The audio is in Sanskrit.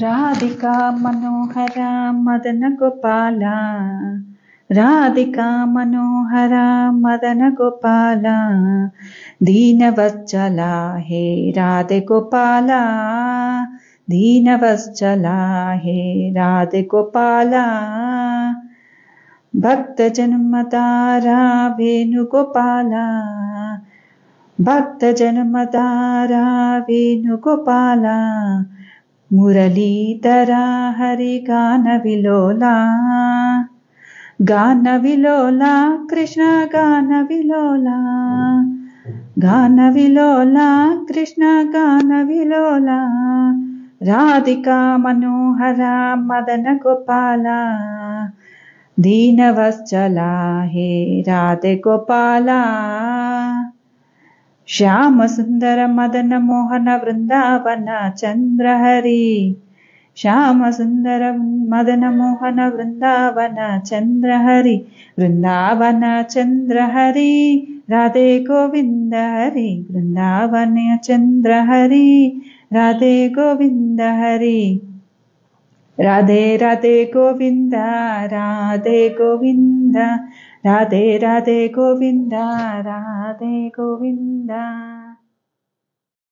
राधिका मनोहरा मदन गोपाला, राधिका मनोहरा मदन गोपाला, दीनवत्सला हे राधे गोपाला, दीनवत्सला हे राधे गोपाला, भक्त जन्मदारा वेणुगोपाला, भक्त जन्मदारा वेणुगोपाला, मुरलीधरा हरि गान विलोला, गान विलोला कृष्ण गान विलोला, गान विलोला कृष्ण गान विलोला, राधिका मनोहरा मदन गोपाला, दीनवत्सला हे राधे गोपाला, श्याम सुंदर मदन मोहन वृंदावन चंद्रहरि, श्याम सुंदर मदन मोहन वृंदावन चंद्रहरि, वृंदावन चंद्रहरि राधे गोविंद हरि, वृंदावन चंद्रहरि राधे गोविंद हरि, राधे राधे गोविंद, राधे गोविंद, राधे राधे गोविंद, राधे गोविंद।